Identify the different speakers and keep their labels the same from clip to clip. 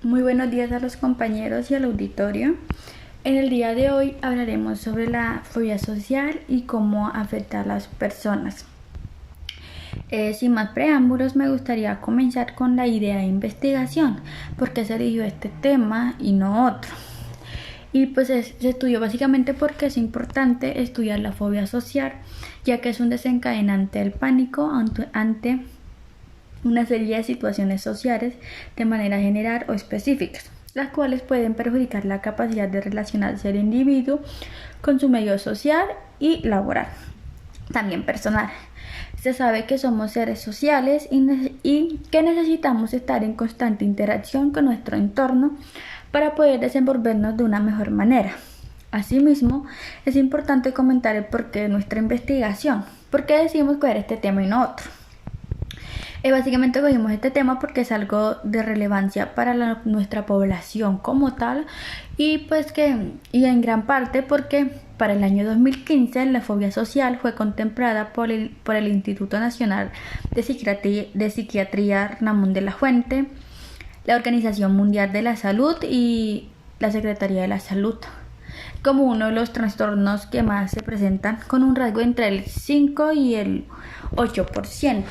Speaker 1: Muy buenos días a los compañeros y al auditorio. En el día de hoy hablaremos sobre la fobia social y cómo afecta a las personas. Sin más preámbulos, me gustaría comenzar con la idea de investigación, porque se eligió este tema y no otro. Y pues se estudió básicamente porque es importante estudiar la fobia social, ya que es un desencadenante del pánico ante una serie de situaciones sociales de manera general o específicas, las cuales pueden perjudicar la capacidad de relacionarse del individuo con su medio social y laboral, también personal. Se sabe que somos seres sociales y que necesitamos estar en constante interacción con nuestro entorno para poder desenvolvernos de una mejor manera. Asimismo, es importante comentar el porqué de nuestra investigación, por qué decidimos coger este tema y no otro. Básicamente cogimos este tema porque es algo de relevancia para nuestra población como tal y en gran parte porque para el año 2015 la fobia social fue contemplada por el Instituto Nacional de Psiquiatría Ramón de la Fuente, la Organización Mundial de la Salud y la Secretaría de la Salud como uno de los trastornos que más se presentan, con un rasgo entre el 5 y el 8%.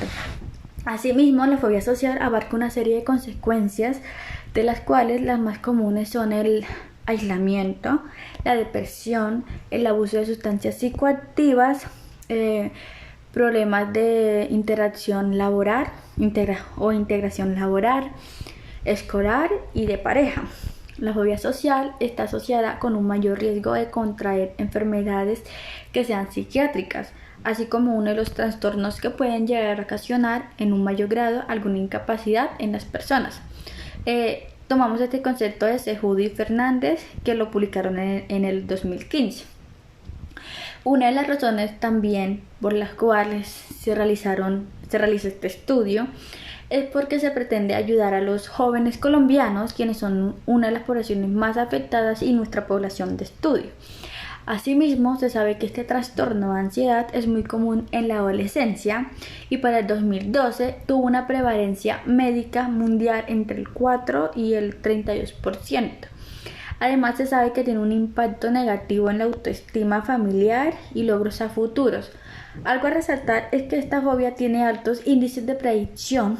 Speaker 1: Asimismo, la fobia social abarca una serie de consecuencias, de las cuales las más comunes son el aislamiento, la depresión, el abuso de sustancias psicoactivas, problemas de interacción laboral integración laboral, escolar y de pareja. La fobia social está asociada con un mayor riesgo de contraer enfermedades que sean psiquiátricas, así como uno de los trastornos que pueden llegar a ocasionar en un mayor grado alguna incapacidad en las personas. Tomamos este concepto de Cejudo y Fernández, que lo publicaron en el 2015. Una de las razones también por las cuales se realizó este estudio es porque se pretende ayudar a los jóvenes colombianos, quienes son una de las poblaciones más afectadas y nuestra población de estudio. Asimismo, se sabe que este trastorno de ansiedad es muy común en la adolescencia y para el 2012 tuvo una prevalencia médica mundial entre el 4 y el 32%. Además, se sabe que tiene un impacto negativo en la autoestima familiar y logros a futuros. Algo a resaltar es que esta fobia tiene altos índices de predicción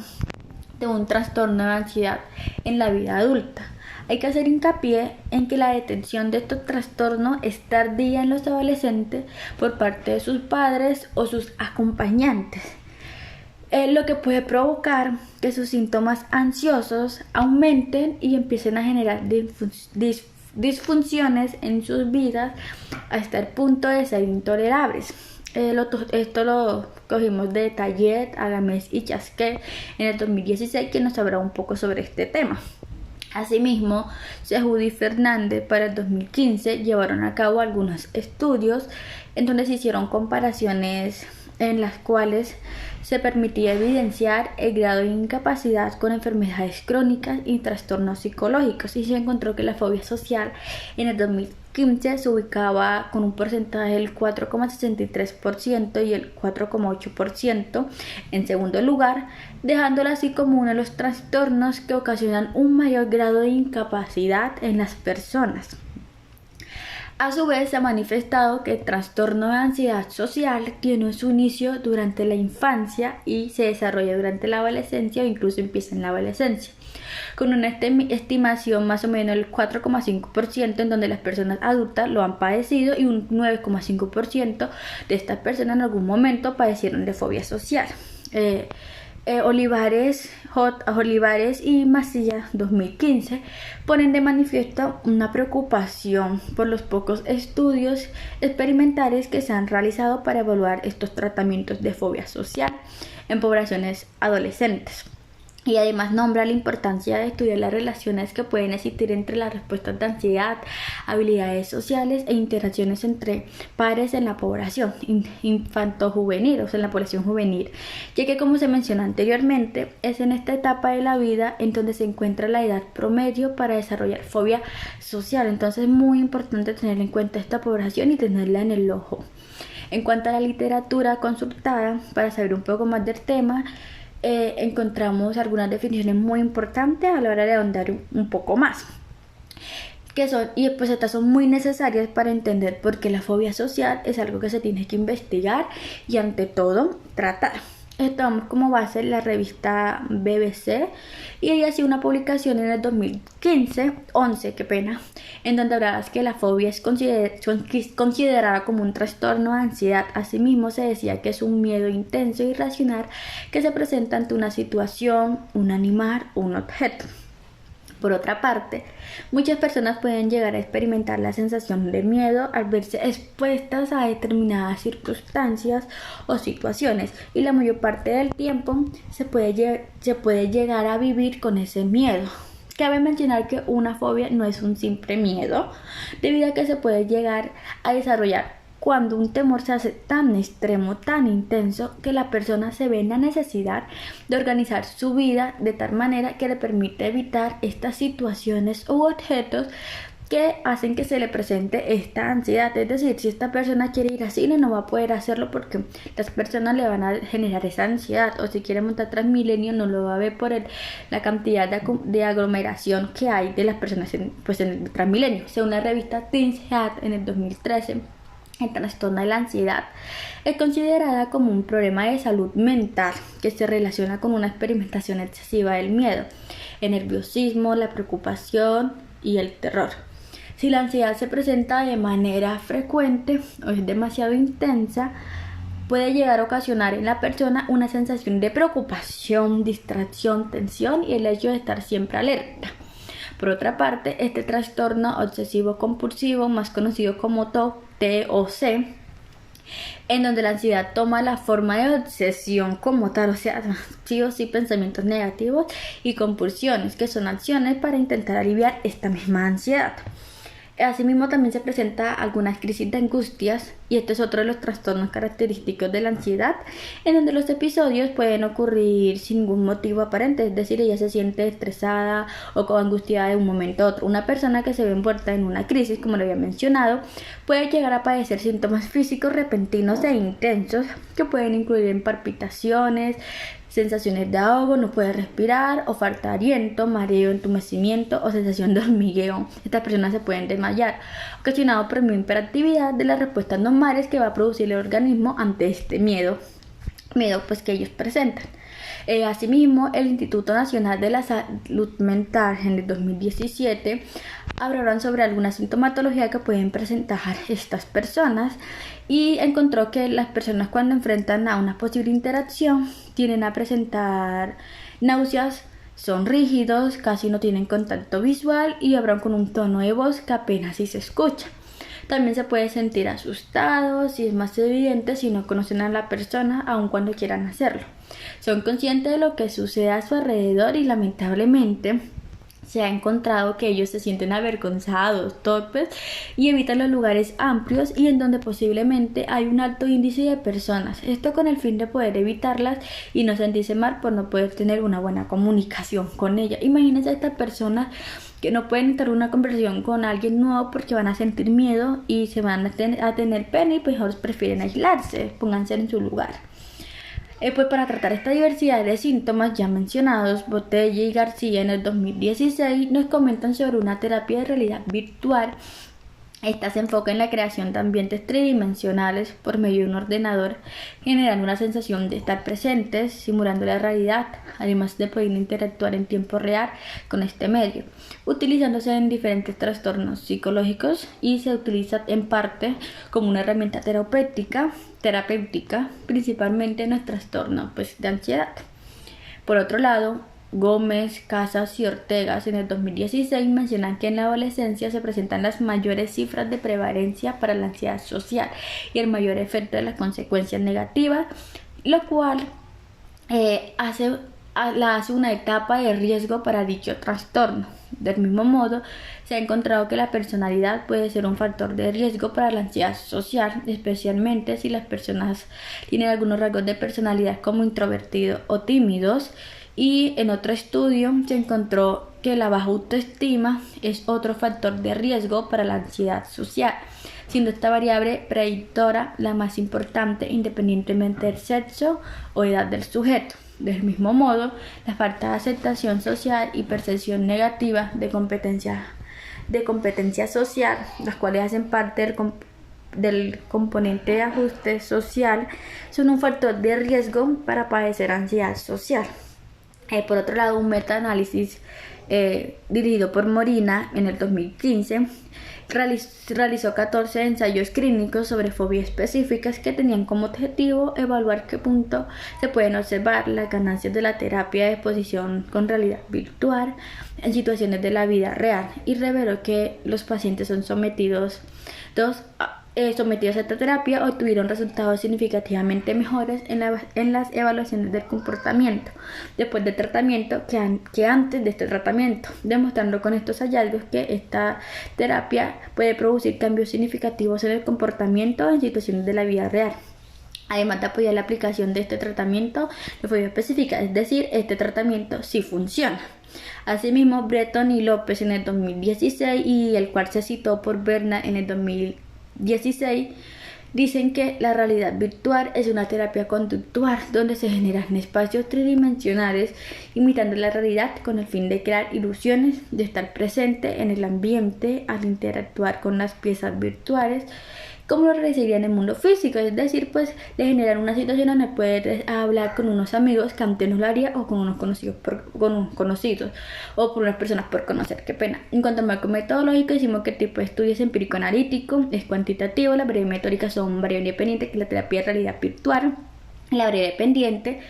Speaker 1: de un trastorno de ansiedad en la vida adulta. Hay que hacer hincapié en que la detección de estos trastornos es tardía en los adolescentes por parte de sus padres o sus acompañantes, lo que puede provocar que sus síntomas ansiosos aumenten y empiecen a generar disfunciones en sus vidas hasta el punto de ser intolerables. Esto lo cogimos de Tallet, Agamés y Chasquet en el 2016, que nos habla un poco sobre este tema. Asimismo, Cejudo y Fernández para el 2015 llevaron a cabo algunos estudios en donde se hicieron comparaciones en las cuales se permitía evidenciar el grado de incapacidad con enfermedades crónicas y trastornos psicológicos, y se encontró que la fobia social en el 2015 se ubicaba con un porcentaje del 4,63% y el 4,8% en segundo lugar, dejándola así como uno de los trastornos que ocasionan un mayor grado de incapacidad en las personas. A su vez, se ha manifestado que el trastorno de ansiedad social tiene su inicio durante la infancia y se desarrolla durante la adolescencia o incluso empieza en la adolescencia, con una estimación más o menos del 4,5% en donde las personas adultas lo han padecido y un 9,5% de estas personas en algún momento padecieron de fobia social. Olivares y Masilla 2015 ponen de manifiesto una preocupación por los pocos estudios experimentales que se han realizado para evaluar estos tratamientos de fobia social en poblaciones adolescentes. Y además nombra la importancia de estudiar las relaciones que pueden existir entre las respuestas de ansiedad, habilidades sociales e interacciones entre pares en la población infanto-juvenil, o sea, en la población juvenil, ya que, como se mencionó anteriormente, es en esta etapa de la vida en donde se encuentra la edad promedio para desarrollar fobia social. Entonces es muy importante tener en cuenta esta población y tenerla en el ojo. En cuanto a la literatura consultada, para saber un poco más del tema, encontramos algunas definiciones muy importantes a la hora de ahondar un poco más. Y pues estas son muy necesarias para entender por qué la fobia social es algo que se tiene que investigar y ante todo tratar. Tomamos como base la revista BBC y ella hacía una publicación en el 2011, en donde hablaba que la fobia es considerada como un trastorno de ansiedad. Asimismo se decía que es un miedo intenso e irracional que se presenta ante una situación, un animal o un objeto. Por otra parte, muchas personas pueden llegar a experimentar la sensación de miedo al verse expuestas a determinadas circunstancias o situaciones, y la mayor parte del tiempo se puede llegar a vivir con ese miedo. Cabe mencionar que una fobia no es un simple miedo, debido a que se puede llegar a desarrollar cuando un temor se hace tan extremo, tan intenso, que la persona se ve en la necesidad de organizar su vida de tal manera que le permite evitar estas situaciones u objetos que hacen que se le presente esta ansiedad. Es decir, si esta persona quiere ir al cine, no va a poder hacerlo porque las personas le van a generar esa ansiedad, o si quiere montar Transmilenio no lo va a ver por la cantidad de aglomeración que hay de las personas en el Transmilenio. Según la revista Teens Health en el 2013, el trastorno de la ansiedad es considerada como un problema de salud mental que se relaciona con una experimentación excesiva del miedo, el nerviosismo, la preocupación y el terror. Si la ansiedad se presenta de manera frecuente o es demasiado intensa, puede llegar a ocasionar en la persona una sensación de preocupación, distracción, tensión y el hecho de estar siempre alerta. Por otra parte, este trastorno obsesivo compulsivo, más conocido como TOC, en donde la ansiedad toma la forma de obsesión como tal, o sea, sí o sí pensamientos negativos y compulsiones, que son acciones para intentar aliviar esta misma ansiedad. Asimismo, también se presenta algunas crisis de angustias, y este es otro de los trastornos característicos de la ansiedad, en donde los episodios pueden ocurrir sin ningún motivo aparente, es decir, ella se siente estresada o angustiada de un momento a otro. Una persona que se ve envuelta en una crisis, como lo había mencionado, puede llegar a padecer síntomas físicos repentinos e intensos que pueden incluir en palpitaciones, sensaciones de ahogo, no puede respirar o falta de aliento, mareo, entumecimiento o sensación de hormigueo. Estas personas se pueden desmayar, ocasionado por mi hiperactividad de las respuestas normales que va a producir el organismo ante este miedo pues que ellos presentan. Asimismo, el Instituto Nacional de la Salud Mental en el 2017 hablaron sobre alguna sintomatología que pueden presentar estas personas y encontró que las personas, cuando enfrentan a una posible interacción, tienden a presentar náuseas, son rígidos, casi no tienen contacto visual y hablan con un tono de voz que apenas si se escucha. También se puede sentir asustados y es más evidente si no conocen a la persona, aun cuando quieran hacerlo. Son conscientes de lo que sucede a su alrededor y lamentablemente se ha encontrado que ellos se sienten avergonzados, torpes y evitan los lugares amplios y en donde posiblemente hay un alto índice de personas. Esto con el fin de poder evitarlas y no sentirse mal por no poder tener una buena comunicación con ella. Imagínense a estas personas que no pueden entrar una conversación con alguien nuevo porque van a sentir miedo y se van a tener pena y pues mejor prefieren aislarse. Pónganse en su lugar. Pues para tratar esta diversidad de síntomas ya mencionados, Botella y García en el 2016 nos comentan sobre una terapia de realidad virtual. Esta se enfoca en la creación de ambientes tridimensionales por medio de un ordenador, generando una sensación de estar presentes, simulando la realidad, además de poder interactuar en tiempo real con este medio, utilizándose en diferentes trastornos psicológicos y se utiliza en parte como una herramienta terapéutica, principalmente en los trastornos de ansiedad. Por otro lado, Gómez, Casas y Ortegas en el 2016 mencionan que en la adolescencia se presentan las mayores cifras de prevalencia para la ansiedad social y el mayor efecto de las consecuencias negativas, lo cual la hace una etapa de riesgo para dicho trastorno. Del mismo modo, se ha encontrado que la personalidad puede ser un factor de riesgo para la ansiedad social, especialmente si las personas tienen algunos rasgos de personalidad como introvertidos o tímidos. Y en otro estudio se encontró que la baja autoestima es otro factor de riesgo para la ansiedad social, siendo esta variable predictora la más importante independientemente del sexo o edad del sujeto. Del mismo modo, la falta de aceptación social y percepción negativa de competencia social, las cuales hacen parte del componente de ajuste social, son un factor de riesgo para padecer ansiedad social. Por otro lado, un metaanálisis dirigido por Morina en el 2015 realizó 14 ensayos clínicos sobre fobias específicas que tenían como objetivo evaluar qué punto se pueden observar las ganancias de la terapia de exposición con realidad virtual en situaciones de la vida real, y reveló que los pacientes son sometidos a esta terapia obtuvieron resultados significativamente mejores en las evaluaciones del comportamiento después del tratamiento que antes de este tratamiento, demostrando con estos hallazgos que esta terapia puede producir cambios significativos en el comportamiento en situaciones de la vida real. Además de apoyar la aplicación de este tratamiento de fobia específica, es decir, este tratamiento sí funciona. Asimismo, Breton y López en el 2016 y el cual se citó por Bernard en el 2016 dicen que la realidad virtual es una terapia conductual donde se generan espacios tridimensionales imitando la realidad con el fin de crear ilusiones de estar presente en el ambiente al interactuar con las piezas virtuales como lo realizaría en el mundo físico, es decir, pues le generan una situación donde puedes hablar con unos amigos que antes no lo haría, o con unos conocidos o por unas personas por conocer, qué pena. En cuanto al marco metodológico, decimos que el tipo de estudio es empírico-analítico, es cuantitativo, las variables metóricas son variable independiente, que es la terapia de realidad virtual, la variable dependiente,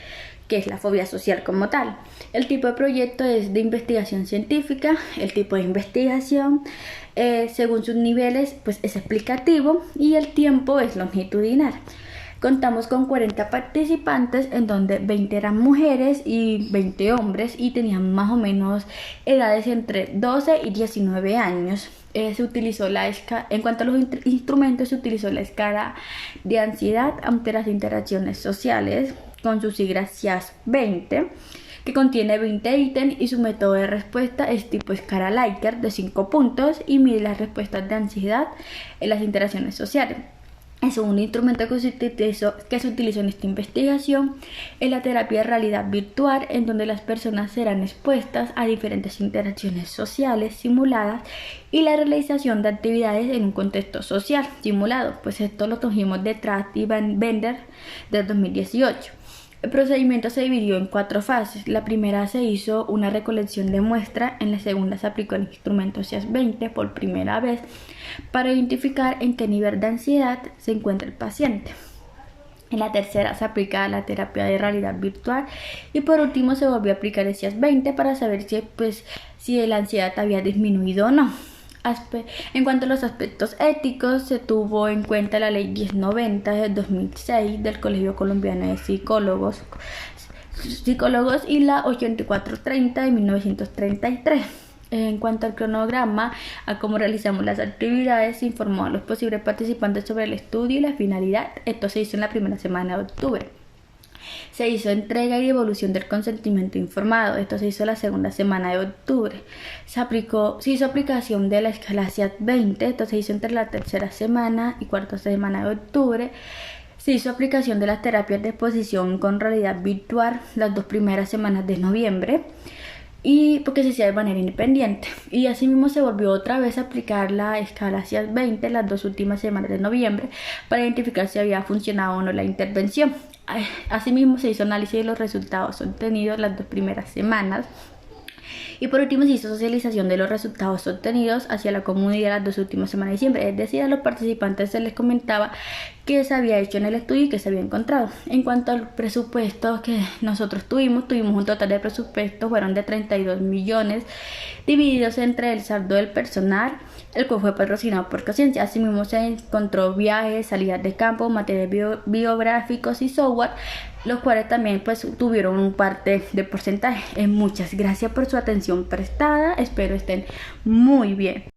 Speaker 1: que es la fobia social como tal. El tipo de proyecto es de investigación científica, el tipo de investigación según sus niveles pues es explicativo y el tiempo es longitudinal. Contamos con 40 participantes en donde 20 eran mujeres y 20 hombres y tenían más o menos edades entre 12 y 19 años. Se utilizó en cuanto a los instrumentos, se utilizó la escala de ansiedad ante las interacciones sociales con sus siglas CIAS-20, que contiene 20 ítems, y su método de respuesta es tipo escala Likert de 5 puntos y mide las respuestas de ansiedad en las interacciones sociales. Es un instrumento que se utilizó en esta investigación en la terapia de realidad virtual, en donde las personas serán expuestas a diferentes interacciones sociales simuladas y la realización de actividades en un contexto social simulado. Pues esto lo trajimos de Trask y Van Bender del 2018. El procedimiento se dividió en 4 fases. La primera se hizo una recolección de muestra, en la segunda se aplicó el instrumento CIAS-20 por primera vez para identificar en qué nivel de ansiedad se encuentra el paciente. En la tercera se aplica la terapia de realidad virtual y por último se volvió a aplicar el CIAS-20 para saber si la ansiedad había disminuido o no. En cuanto a los aspectos éticos, se tuvo en cuenta la Ley 1090 del 2006 del Colegio Colombiano de Psicólogos y la 8430 de 1933. En cuanto al cronograma, a cómo realizamos las actividades, se informó a los posibles participantes sobre el estudio y la finalidad. Esto se hizo en la primera semana de octubre. Se hizo entrega y devolución del consentimiento informado. Esto se hizo la segunda semana de octubre. Se hizo aplicación de la escala CIAS-20. Esto se hizo entre la tercera semana y cuarta semana de octubre. Se hizo aplicación de las terapias de exposición con realidad virtual las 2 primeras semanas de noviembre, y porque se hacía de manera independiente, y asimismo se volvió otra vez a aplicar la escala CIAS-20 las 2 últimas semanas de noviembre para identificar si había funcionado o no la intervención. Asimismo se hizo análisis de los resultados obtenidos las 2 primeras semanas, y por último se hizo socialización de los resultados obtenidos hacia la comunidad las 2 últimas semanas de diciembre, es decir, a los participantes se les comentaba qué se había hecho en el estudio y qué se había encontrado. En cuanto al presupuesto que nosotros tuvimos un total de presupuesto, fueron de 32 millones, divididos entre el saldo del personal, el cual fue patrocinado por Conciencia. Asimismo se encontró viajes, salidas de campo, materiales biográficos y software, los cuales también tuvieron un parte de porcentaje. Muchas gracias por su atención prestada, espero estén muy bien.